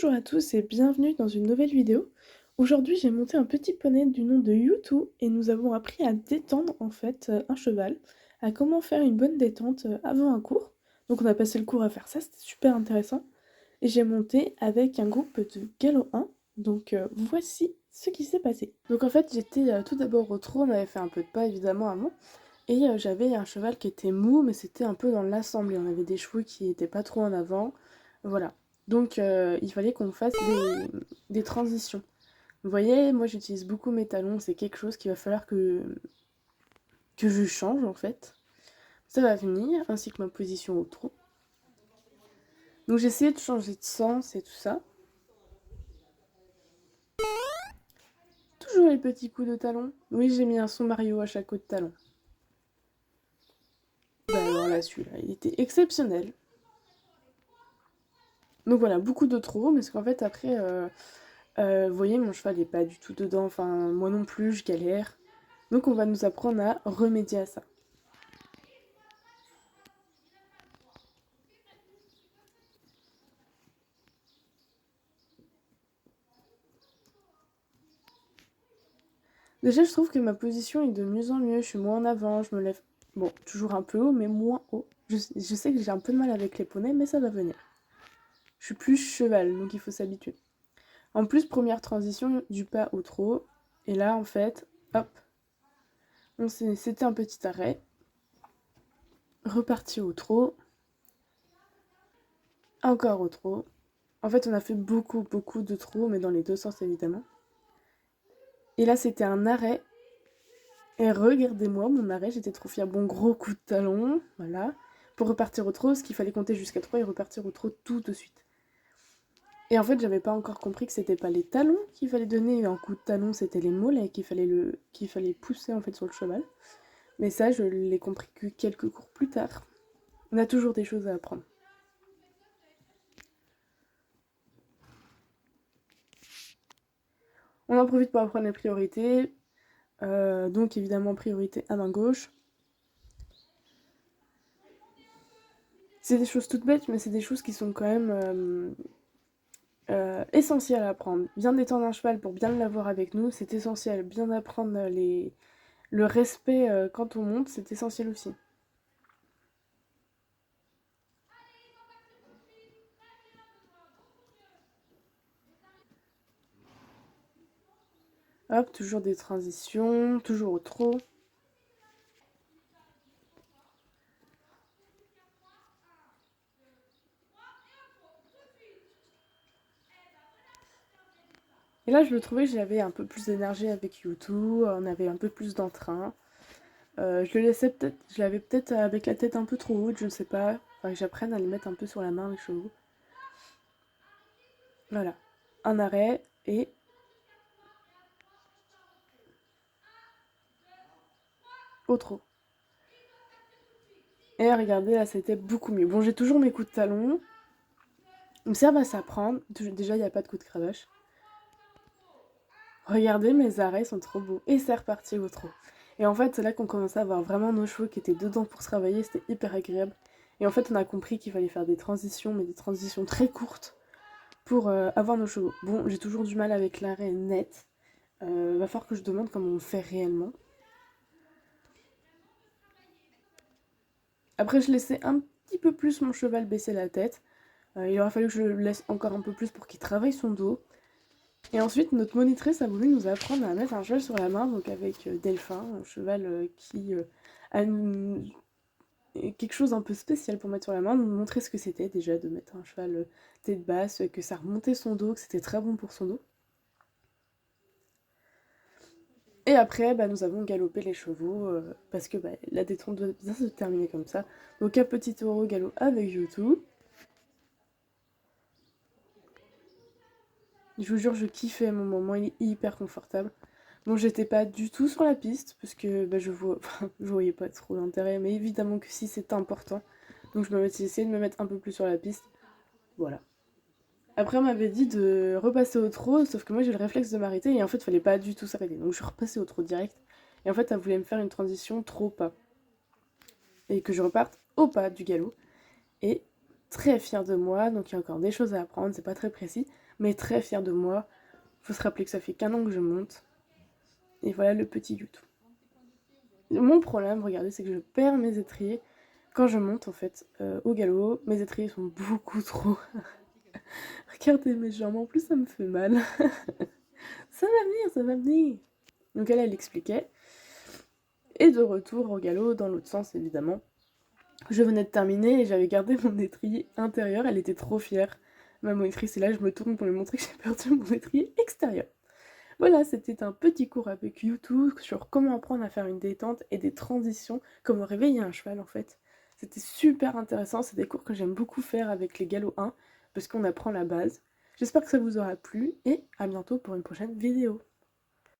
Bonjour à tous et bienvenue dans une nouvelle vidéo. Aujourd'hui, j'ai monté un petit poney du nom de Yutu et nous avons appris à détendre un cheval, à comment faire une bonne détente avant un cours. Donc on a passé le cours à faire ça, c'était super intéressant. Et j'ai monté avec un groupe de galop 1. Donc voici ce qui s'est passé. Donc en fait, j'étais tout d'abord au trot, on avait fait un peu de pas évidemment avant. Et j'avais un cheval qui était mou, mais c'était un peu dans l'assemblée. On avait des chevaux qui étaient pas trop en avant. Voilà. Donc il fallait qu'on fasse des transitions. Vous voyez, moi j'utilise beaucoup mes talons, c'est quelque chose qu'il va falloir que je change en fait. Ça va venir, ainsi que ma position au trot. Donc j'ai essayé de changer de sens et tout ça. Toujours les petits coups de talon. Oui, j'ai mis un son Mario à chaque coup de talon. Bah alors là, celui-là, il était exceptionnel. Donc voilà, beaucoup de trot, mais c'est qu'en fait après, vous voyez, mon cheval n'est pas du tout dedans, enfin moi non plus, je galère. Donc on va nous apprendre à remédier à ça. Déjà, je trouve que ma position est de mieux en mieux. Je suis moins en avant, je me lève, bon, toujours un peu haut, mais moins haut. Je sais que j'ai un peu de mal avec les poneys, mais ça va venir. Je suis plus cheval, donc il faut s'habituer. En plus, première transition du pas au trot. Et là, en fait, hop, c'était un petit arrêt. Reparti au trot. Encore au trot. En fait, on a fait beaucoup de trot, mais dans les deux sens, évidemment. Et là, c'était un arrêt. Et regardez-moi, mon arrêt, j'étais trop fière. Bon, gros coup de talon, voilà. Pour repartir au trot, ce qu'il fallait compter jusqu'à 3 et repartir au trot tout de suite. Et en fait, j'avais pas encore compris que c'était pas les talons qu'il fallait donner en coup de talon, c'était les mollets qu'il fallait pousser en fait sur le cheval. Mais ça, je l'ai compris que quelques cours plus tard. On a toujours des choses à apprendre. On en profite pour apprendre les priorités. Donc évidemment, priorité à main gauche. C'est des choses toutes bêtes, mais c'est des choses qui sont quand même essentielles à apprendre. Bien détendre un cheval pour bien l'avoir avec nous, c'est essentiel. Bien apprendre le respect quand on monte, c'est essentiel aussi. Hop, toujours des transitions, toujours au trot. Et là, je le trouvais que j'avais un peu plus d'énergie avec Yutu, on avait un peu plus d'entrain. Je l'avais peut-être avec la tête un peu trop haute, je ne sais pas. Faudrait que j'apprenne à les mettre un peu sur la main, les chevaux. Voilà. Un arrêt et au trot. Et regardez, là, c'était beaucoup mieux. Bon, j'ai toujours mes coups de talon. Mais ça va s'apprendre. Déjà, il n'y a pas de coup de cravache. Regardez, mes arrêts sont trop beaux. Et c'est reparti au trot. Et en fait, c'est là qu'on commençait à voir vraiment nos chevaux qui étaient dedans pour se travailler. C'était hyper agréable. Et en fait, on a compris qu'il fallait faire des transitions, mais des transitions très courtes pour avoir nos chevaux. Bon, j'ai toujours du mal avec l'arrêt net. Va falloir que je demande comment on fait réellement. Après, je laissais un petit peu plus mon cheval baisser la tête. Il aura fallu que je le laisse encore un peu plus pour qu'il travaille son dos. Et ensuite, notre monitrice a voulu nous apprendre à mettre un cheval sur la main, donc avec Delphin, un cheval qui a quelque chose un peu spécial pour mettre sur la main, nous montrer ce que c'était déjà de mettre un cheval tête basse, que ça remontait son dos, que c'était très bon pour son dos. Et après, bah, nous avons galopé les chevaux, parce que bah, la détente doit bien se terminer comme ça. Donc un petit taureau galop avec Yutu. Je vous jure, je kiffais mon moment, il est hyper confortable. Bon, j'étais pas du tout sur la piste, parce que bah, je voyais pas trop l'intérêt, mais évidemment que si, c'est important. Donc j'ai essayé de me mettre un peu plus sur la piste. Voilà. Après, on m'avait dit de repasser au trot, sauf que moi j'ai le réflexe de m'arrêter, et en fait, il fallait pas du tout s'arrêter. Donc je suis repassée au trot direct, et en fait, elle voulait me faire une transition trop pas. Et que je reparte au pas du galop. Et très fière de moi, donc il y a encore des choses à apprendre, c'est pas très précis, mais très fière de moi. Faut se rappeler que ça fait qu'1 an que je monte, et voilà le petit YouTube. Mon problème, regardez, c'est que je perds mes étriers quand je monte en fait au galop. Mes étriers sont beaucoup trop. Regardez mes jambes, en plus ça me fait mal. Ça va venir, ça va venir. Donc elle expliquait. Et de retour au galop, dans l'autre sens évidemment. Je venais de terminer et j'avais gardé mon étrier intérieur, elle était trop fière. Ma monitrice est là, je me tourne pour lui montrer que j'ai perdu mon étrier extérieur. Voilà, c'était un petit cours avec YouTube sur comment apprendre à faire une détente et des transitions, comment réveiller un cheval en fait. C'était super intéressant, c'est des cours que j'aime beaucoup faire avec les galops 1, parce qu'on apprend la base. J'espère que ça vous aura plu et à bientôt pour une prochaine vidéo.